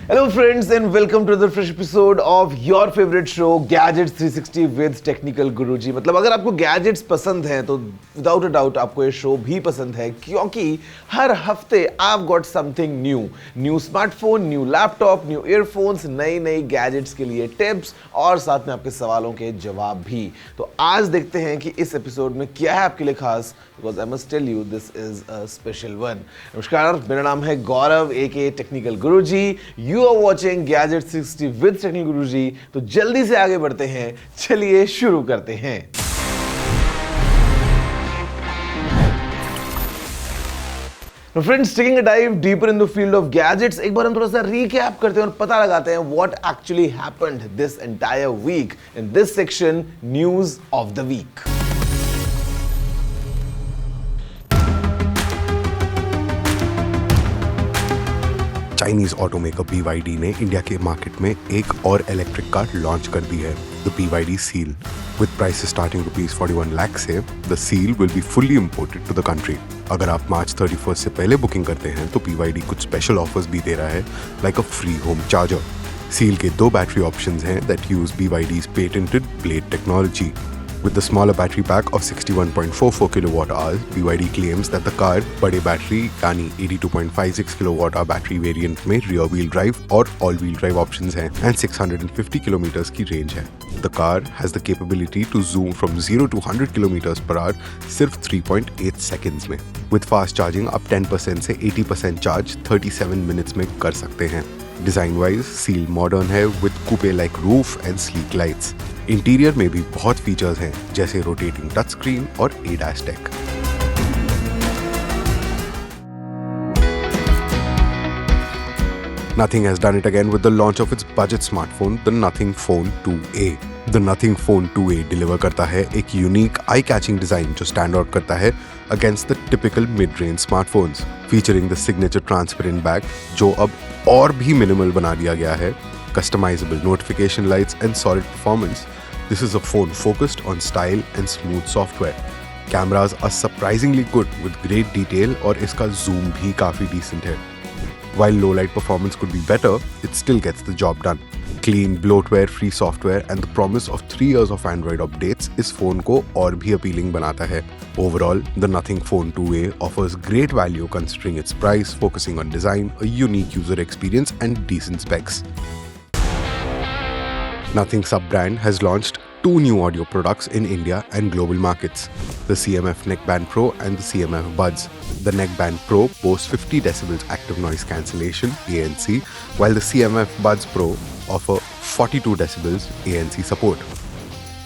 Hello friends and welcome to the fresh episode of your favorite show Gadgets 360 with Technical Guruji। मतलब अगर आपको gadgets पसंद हैं तो विदाउट अ डाउट आपको ये शो भी पसंद है, क्योंकि हर हफ्ते I've got something new smartphone, new laptop, new earphones, नई गैजेट्स के लिए टिप्स और साथ में आपके सवालों के जवाब भी। तो आज देखते हैं कि इस एपिसोड में क्या है आपके लिए खास, because I must tell you this is a special one. नमस्कार, मेरा नाम है Gaurav aka technical Guruji. You are watching gadget 360 with technical Guruji. तो जल्दी से आगे बढ़ते हैं, चलिए शुरू करते हैं। Friends, taking a dive deeper in the field of gadgets, एक बार हम थोड़ा सा रिकैप करते हैं और पता लगाते हैं what actually happened this entire week in this section, news of the week. Chinese automaker BYD ने इंडिया के मार्केट में एक और इलेक्ट्रिक कार लॉन्च कर दी है, the BYD Seal। With prices starting ₹41 lakh से, the Seal will be fully imported to the country. अगर आप मार्च 31 से पहले बुकिंग करते हैं तो BYD कुछ स्पेशल ऑफर्स भी दे रहा है, like a free home charger. Seal के दो बैटरी ऑप्शंस हैं that use BYD's patented blade technology. With the smaller battery pack of 61.44 kWh, BYD claims that the car बड़े बैटरी यानी 82.56 kWh बैटरी वेरिएंट में rear wheel drive और all wheel drive options हैं and 650 kilometres की range है। The car has the capability to zoom from 0 to 100 kilometers per hour सिर्फ 3.8 seconds में। With fast charging आप 10% से 80% चार्ज 37 मिनट्स में कर सकते हैं। डिजाइन वाइज सील मॉडर्न है with coupe like roof and sleek lights. Interior में भी बहुत फीचर्स हैं जैसे रोटेटिंग टच स्क्रीन और ADAS take. Nothing has done it again with the launch of its budget smartphone, the Nothing Phone 2A. The Nothing Phone 2A deliver करता है एक unique eye catching design जो stand out करता है against the typical mid range smartphones, featuring the signature transparent back जो अब और भी मिनिमल बना दिया गया है, customizable notification lights and solid performance. This is a phone focused on style and smooth software. Cameras are surprisingly good with great detail और इसका zoom भी काफी decent है। While low light performance could be better, it still gets the job done. Clean, bloatware-free software and the promise of 3 years of Android updates इस phone को और भी appealing बनाता है। Overall, the Nothing Phone 2A offers great value considering its price, focusing on design, a unique user experience and decent specs. Nothing sub-brand has launched 2 new audio products in India and global markets, the CMF Neckband Pro and the CMF Buds. The Neckband Pro boasts 50 decibels active noise cancellation ANC, while the CMF Buds Pro offer 42 decibels ANC support.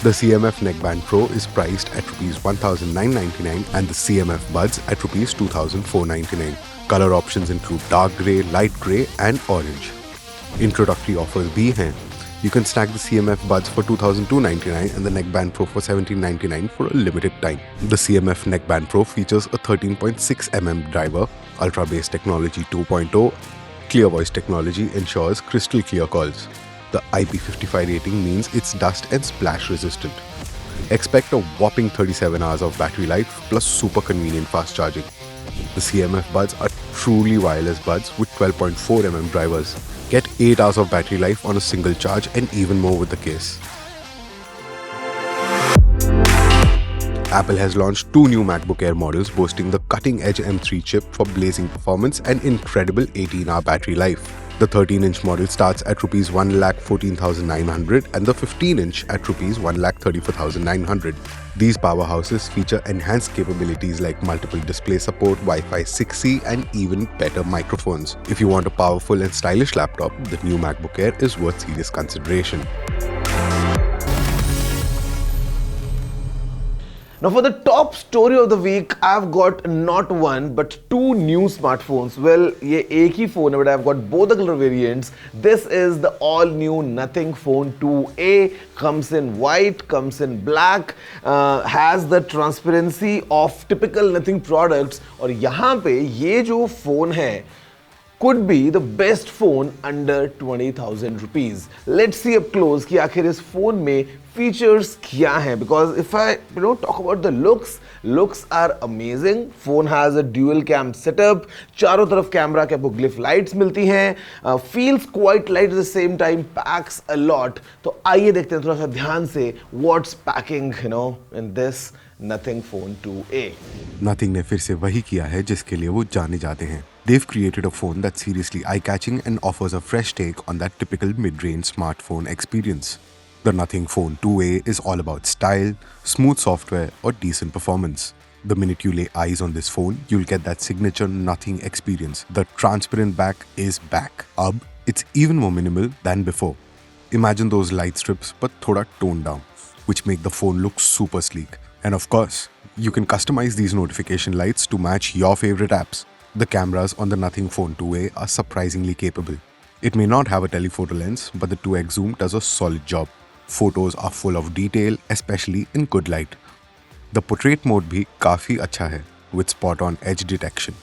The CMF Neckband Pro is priced at ₹1,999 and the CMF Buds at ₹2,499. Color options include dark grey, light grey and orange. Introductory offers भी हैं। You can snag the CMF Buds for $2,299 and the Neckband Pro for $1,799 for a limited time. The CMF Neckband Pro features a 13.6 mm driver, Ultra Bass Technology 2.0, Clear Voice technology ensures crystal clear calls. The IP55 rating means it's dust and splash resistant. Expect a whopping 37 hours of battery life plus super convenient fast charging. The CMF Buds are truly wireless buds with 12.4 mm drivers. Get 8 hours of battery life on a single charge and even more with the case. Apple has launched 2 new MacBook Air models boasting the cutting-edge M3 chip for blazing performance and incredible 18-hour battery life. The 13-inch model starts at ₹1,14,900 and the 15-inch at ₹1,34,900. These powerhouses feature enhanced capabilities like multiple display support, Wi-Fi 6E and even better microphones. If you want a powerful and stylish laptop, the new MacBook Air is worth serious consideration. Now for the top story of the week, I've got not one but 2 new smartphones. Well, ये एक ही phone है but I've got both the color variants. This is the all new Nothing Phone 2A. Comes in white, comes in black, has the transparency of typical Nothing products. और यहाँ पे ये जो phone है could be the best phone under 20,000 rupees. Let's see up close कि आखिर इस phone में फीचर्स क्या हैं, because if I talk about the looks are amazing. Phone has a dual cam setup, चारों तरफ कैमरा के आपको ग्लिफ लाइट्स मिलती हैं, feels quite light at the same time, packs a lot. तो आइए देखते हैं थोड़ा सा ध्यान से what's packing in this Nothing phone 2A. Nothing ने फिर से वही किया है जिसके लिए वो जाने जाते हैं. They've created a phone that's seriously eye-catching and offers a fresh take on that typical mid-range smartphone experience. The Nothing Phone 2A is all about style, smooth software, or decent performance. The minute you lay eyes on this phone, you'll get that signature Nothing experience. The transparent back is back. Ab, it's even more minimal than before. Imagine those light strips, but thoda toned down, which make the phone look super sleek. And of course, you can customize these notification lights to match your favorite apps. The cameras on the Nothing Phone 2A are surprisingly capable. It may not have a telephoto lens, but the 2x zoom does a solid job. Photos are full of detail, especially in good light. The portrait mode bhi काफी अच्छा है, with spot-on edge detection.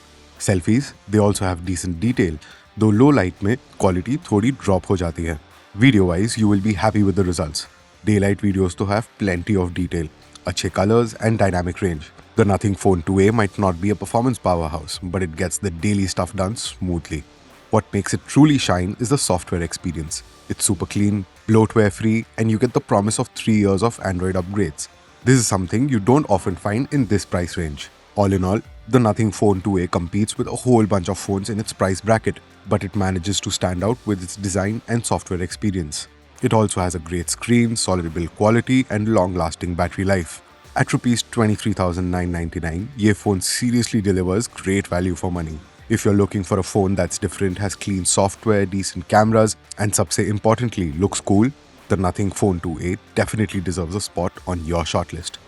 Selfies, they also have decent detail, though low light में quality थोड़ी drop हो जाती है. Video-wise, you will be happy with the results. Daylight videos to have plenty of detail, अच्छे colors and dynamic range. The Nothing Phone 2A might not be a performance powerhouse, but it gets the daily stuff done smoothly. What makes it truly shine is the software experience. It's super clean, bloatware-free, and you get the promise of 3 years of Android upgrades. This is something you don't often find in this price range. All in all, the Nothing Phone 2A competes with a whole bunch of phones in its price bracket, but it manages to stand out with its design and software experience. It also has a great screen, solid build quality, and long-lasting battery life. At rupees 23,999, ये phone seriously delivers great value for money. If you're looking for a phone that's different, has clean software, decent cameras, and सबसे importantly looks cool, the Nothing Phone 2A definitely deserves a spot on your shortlist.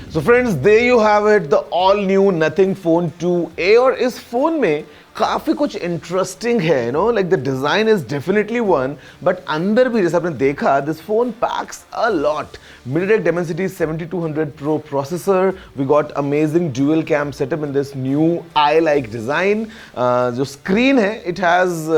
So friends, there you have it, the all new Nothing Phone 2A. और इस phone में काफी कुछ interesting है, like the design is definitely one, but अंदर भी जैसे आपने देखा, this phone packs a lot. MediaTek Dimensity 7200 Pro processor, we got amazing dual cam setup in this new eye-like design. जो screen है, it has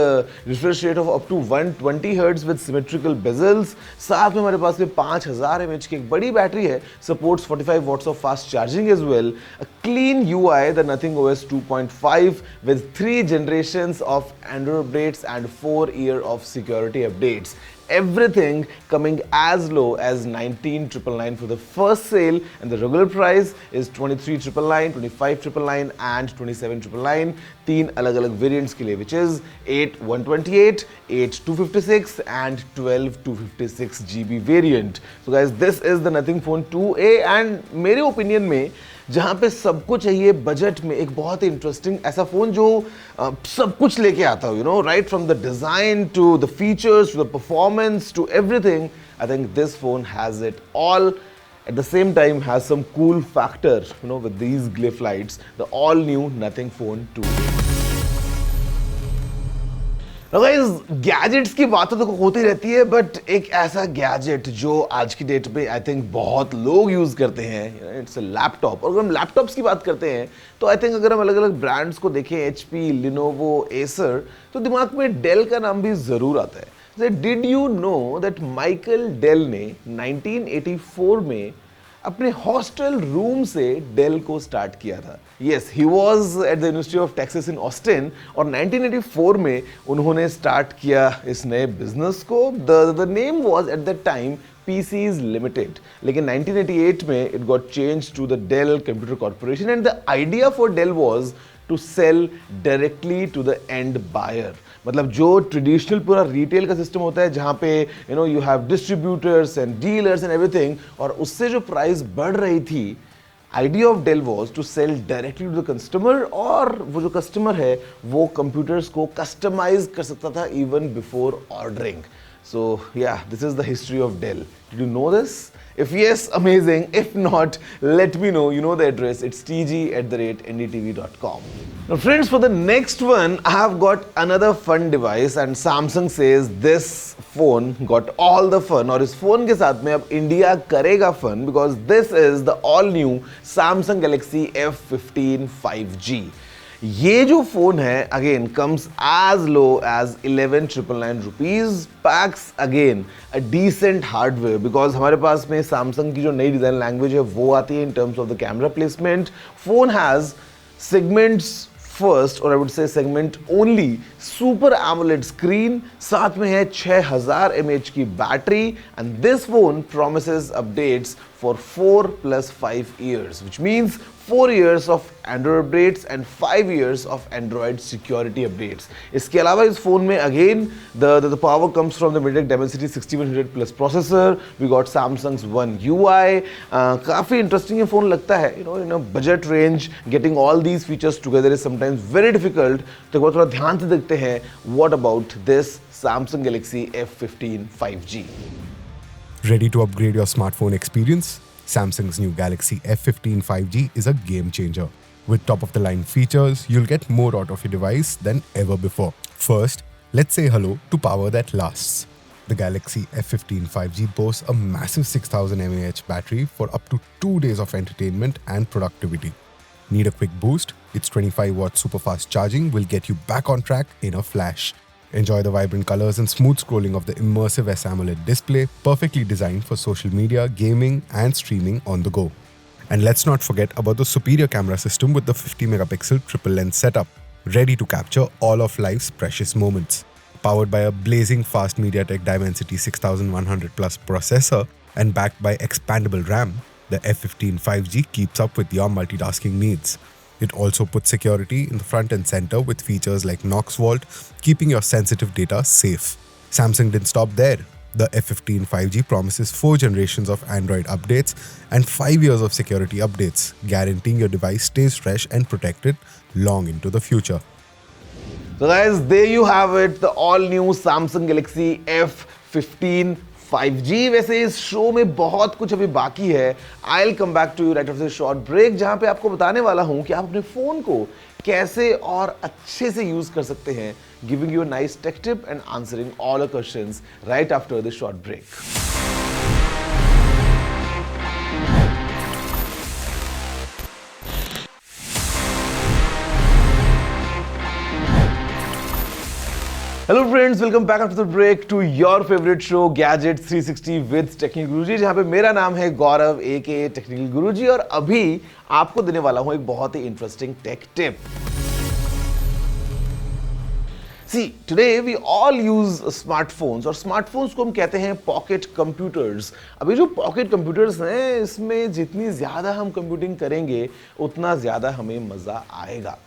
refresh rate of up to 120 Hz with symmetrical bezels. साथ में हमारे पास में 5000 mAh की एक बड़ी बैटरी है, supports 45 watts of fast charging as well. A clean UI, the Nothing OS 2.5 with 3 generations of Android updates and 4 years of security updates. Everything coming as low as 19,999 for the first sale, and the regular price is 23,999, 25,999 and 27,999. 3 अलग-अलग variants के लिए, which is 8/128, 8/256 and 12/256 GB variant. So guys, this is the Nothing Phone 2A, and मेरे opinion में जहाँ पे सब कुछ चाहिए बजट में, एक बहुत ही इंटरेस्टिंग ऐसा फोन जो सब कुछ लेके आता हो, right from the design to the features to the performance to everything. I think this phone has it all. At the same time has some cool factor, with these glyph lights, the all new Nothing Phone 2A. Gadgets की बातें तो होती रहती है, but एक ऐसा gadget जो आज की डेट में आई थिंक बहुत लोग यूज करते हैं, इट्स अ लैपटॉप. और अगर हम लैपटॉप्स की बात करते हैं तो आई थिंक अगर हम अलग अलग ब्रांड्स को देखें, HP, लिनोवो, एसर, तो दिमाग में डेल का नाम भी जरूर आता है. Did you know that Michael Dell ने 1984 में अपने हॉस्टल रूम से डेल को स्टार्ट किया था. Yes, he was at the university of Texas in Austin, और 1984 में उन्होंने स्टार्ट किया इस नए बिजनेस को. The name was at the time PCs Limited. लेकिन 1988 में it got changed to the Dell Computer Corporation, and the idea for Dell was to sell directly to the end buyer. मतलब जो traditional पूरा retail का system होता है जहाँ पे you have distributors and dealers and everything, और उससे जो प्राइस बढ़ रही थी, idea of Dell was to sell directly to the customer, और वो जो कस्टमर है वो कंप्यूटर्स को कस्टमाइज कर सकता था even before ordering. So yeah, this is the history of Dell. Did you know this? If yes, amazing. If not, let me know. You know the address. It's tg@ndtv.com. Now friends, for the next one, I have got another fun device, and Samsung says this phone got all the fun, और इस phone के साथ में अब India करेगा fun, because this is the all new Samsung Galaxy F15 5G. ये जो phone है again comes as low as 11,999 rupees, packs again a decent hardware because हमारे पास में सैमसंग की जो नई डिजाइन लैंग्वेज है वो आती है in terms of the camera placement. Phone has segments first और I would say segment only super AMOLED screen, साथ में है 6000 mAh की बैटरी and this phone promises updates for 4+5 years, which means 4 years of Android updates and 5 years of Android security updates. इसके अलावा इस phone में again the power comes from the MediaTek Dimensity 6100 plus processor. We got Samsung's One UI. काफी interesting ये phone लगता है. In a budget range, getting all these features together is sometimes very difficult. तो एक बार थोड़ा ध्यान से देखते हैं. What about this Samsung Galaxy F15 5G? Ready to upgrade your smartphone experience? Samsung's new Galaxy F15 5G is a game changer. With top-of-the-line features, you'll get more out of your device than ever before. First, let's say hello to power that lasts. The Galaxy F15 5G boasts a massive 6000 mAh battery for up to 2 days of entertainment and productivity. Need a quick boost? Its 25-watt super-fast charging will get you back on track in a flash. Enjoy the vibrant colors and smooth scrolling of the immersive AMOLED display, perfectly designed for social media, gaming, and streaming on the go. And let's not forget about the superior camera system with the 50-megapixel triple lens setup, ready to capture all of life's precious moments. Powered by a blazing fast MediaTek Dimensity 6100 plus processor and backed by expandable RAM, the F15 5G keeps up with your multitasking needs. It also puts security in the front and center with features like Knox Vault, keeping your sensitive data safe. Samsung didn't stop there. The F15 5G promises 4 generations of Android updates and 5 years of security updates, guaranteeing your device stays fresh and protected long into the future. So guys, there you have it, the all-new Samsung Galaxy F15 5G. वैसे इस show में बहुत कुछ अभी बाकी है. I'll come back to you right after this short break, जहां पे आपको बताने वाला हूं कि आप अपने फोन को कैसे और अच्छे से यूज कर सकते हैं, giving you a nice tech tip and answering all your questions right after this short break. Hello friends, welcome back after the break to your favorite show Gadgets 360 with Technical Guruji, जहां पे मेरा नाम है गौरव aka Technical Guruji और अभी आपको देने वाला हूं एक बहुत ही interesting tech tip. See, today we all use smartphones और smartphones को हम कहते हैं पॉकेट कंप्यूटर्स. अभी जो पॉकेट कंप्यूटर्स हैं इसमें जितनी ज़्यादा हम कंप्यूटिंग करेंगे उतना ज़्यादा हमें मज़ा आएगा.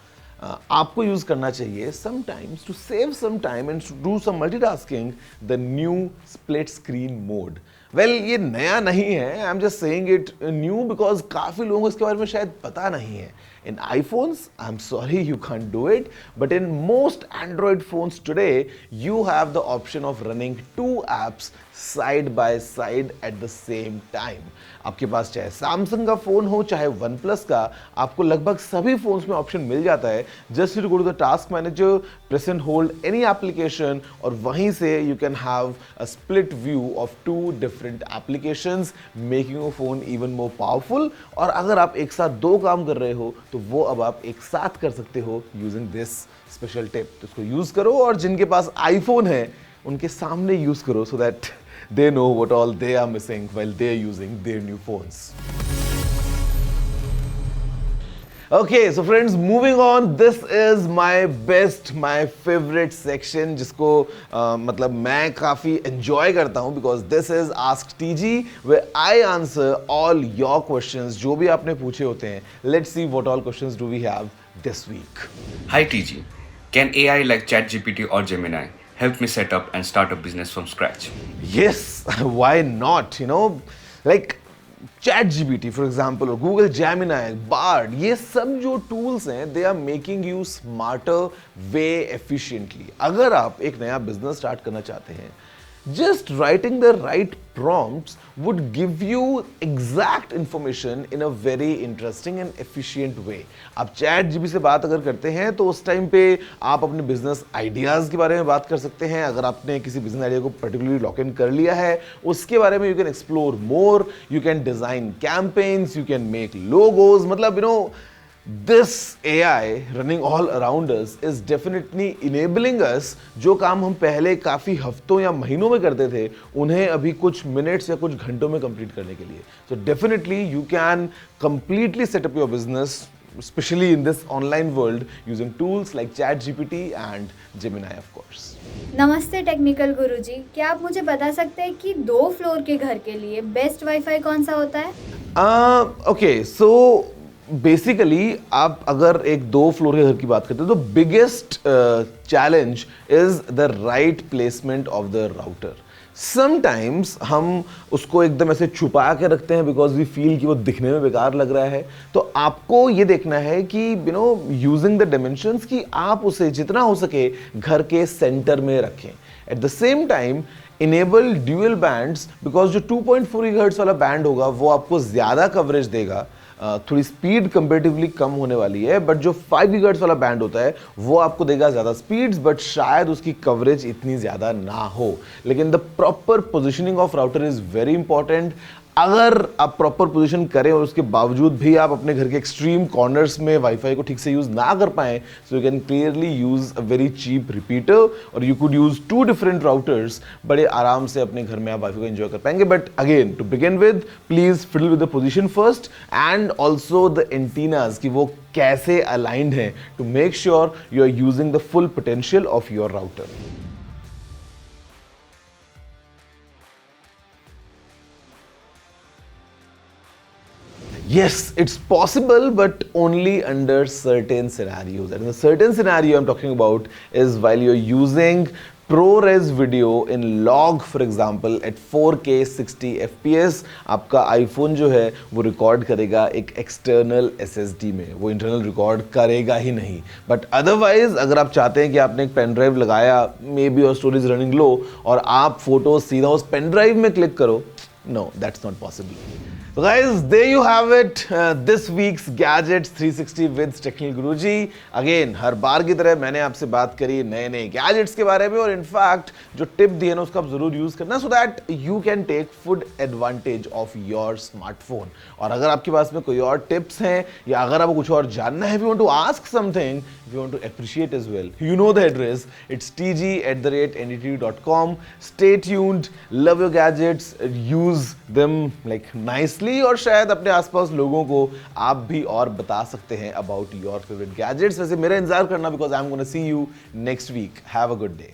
आपको यूज करना चाहिए sometimes to save some time and to do some multitasking the new split screen mode. Well, ये नया नहीं है. I am just saying it new because काफी लोगों को इसके बारे में शायद पता नहीं है. In iPhones, I'm sorry you can't do it, but in most Android phones today, you have the option of running 2 apps side by side at the same time. आपके पास चाहे Samsung का फोन हो चाहे OnePlus का, आपको लगभग सभी phones में ऑप्शन मिल जाता है. Just you go to the task manager, press and hold any application और वहीं से you can have a split view of 2 different applications, making your phone even more powerful. और अगर आप एक साथ 2 काम कर रहे हो तो वो अब आप एक साथ कर सकते हो यूजिंग दिस स्पेशल टिप. तो इसको यूज करो और जिनके पास आईफोन है उनके सामने यूज करो so that they know what all they are missing while they're using their new phones. Okay, so friends, moving on, this is my best, my favorite section जिसको मतलब मैं काफी enjoy करता हूँ because this is Ask TG where I answer all your questions जो भी आपने पूछे होते हैं. Let's see what all questions do we have this week. Hi TG, can AI like ChatGPT or Gemini help me set up and start a business from scratch? Yes, why not? You know, like ChatGPT for example or Google Gemini, Bard, ये सब जो tools हैं, they are making you smarter way efficiently. अगर आप एक नया business start करना चाहते हैं, just writing the right prompts would give you exact information in a very interesting and efficient way. आप ChatGPT से बात अगर करते हैं तो उस टाइम पे आप अपने बिजनेस आइडियाज के बारे में बात कर सकते हैं. अगर आपने किसी बिजनेस आइडिया को पर्टिकुलरली लॉक इन कर लिया है उसके बारे में you can explore more, you can design campaigns, you can make logos. मतलब this AI running all around us is definitely enabling us जो काम हम पहले काफ़ी हफ्तों या महीनों में करते थे उन्हें अभी कुछ मिनट्स या कुछ घंटों में कंप्लीट करने के लिए. So definitely you can completely set up your business, especially in this online world, using tools like ChatGPT and Gemini of course. नमस्ते टेक्निकल गुरुजी, क्या आप मुझे बता सकते हैं कि 2 फ्लोर के घर के लिए बेस्ट वाईफाई कौन सा होता है? ओके, सो बेसिकली आप अगर एक 2 फ्लोर के घर की बात करते हैं तो biggest challenge is the right placement of the router. Sometimes हम उसको एकदम ऐसे छुपा के रखते हैं बिकॉज वी फील कि वो दिखने में बेकार लग रहा है. तो आपको ये देखना है कि यूजिंग द डायमेंशंस कि आप उसे जितना हो सके घर के सेंटर में रखें. Eight the same time enable dual bands, because जो 2.4 गीगाहर्ट्ज वाला बैंड होगा वो आपको ज्यादा कवरेज देगा. थोड़ी स्पीड कंपेरेटिवली कम होने वाली है, बट जो 5 गीगाहर्ट्ज वाला बैंड होता है वो आपको देगा ज्यादा स्पीड्स, बट शायद उसकी कवरेज इतनी ज्यादा ना हो. लेकिन the proper positioning of router is very important. अगर आप प्रॉपर पोजीशन करें और उसके बावजूद भी आप अपने घर के एक्सट्रीम कॉर्नर्स में वाईफाई को ठीक से यूज ना कर पाएं, so you can clearly use a very cheap repeater और you could use 2 different routers. बड़े आराम से अपने घर में आप वाईफाई को एंजॉय कर पाएंगे. But again to begin with, please fiddle with the position first and also the antennas कि वो कैसे अलाइंड हैं to make sure you are using the full potential of your router. Yes, it's possible, but only under certain scenarios. And the certain scenario I'm talking about is while you're using ProRes video in log, for example, at 4K 60 FPS. आपका iPhone जो है वो record करेगा एक external SSD में, वो internal record करेगा ही नहीं. बट अदरवाइज अगर आप चाहते हैं कि आपने एक पेन ड्राइव लगाया, मे बी और स्टोरेज रनिंग लो, और आप फोटो सीधा उस पेन ड्राइव में क्लिक करो, no, that's not possible. So guys, there you have it. This week's Gadgets 360 with Technical Guruji. Again, हर बार की तरह मैंने आपसे बात करी नए नए गैजेट्स के बारे में, और इनफैक्ट जो टिप दी है ना उसको आप जरूर यूज करना so that you can take full advantage of your smartphone. और अगर आपके पास में कोई और टिप्स हैं या अगर आपको कुछ और जानना है, if you want to ask something, if you want to appreciate as well, you know the address. It's tg@ndtv.com. Stay tuned. Love your gadgets. Use them like nicely. और शायद अपने आसपास लोगों को आप भी और बता सकते हैं अबाउट योर फेवरेट गैजेट्स. वैसे मेरा इंतजार करना, because I am gonna see you next week. Have a good day.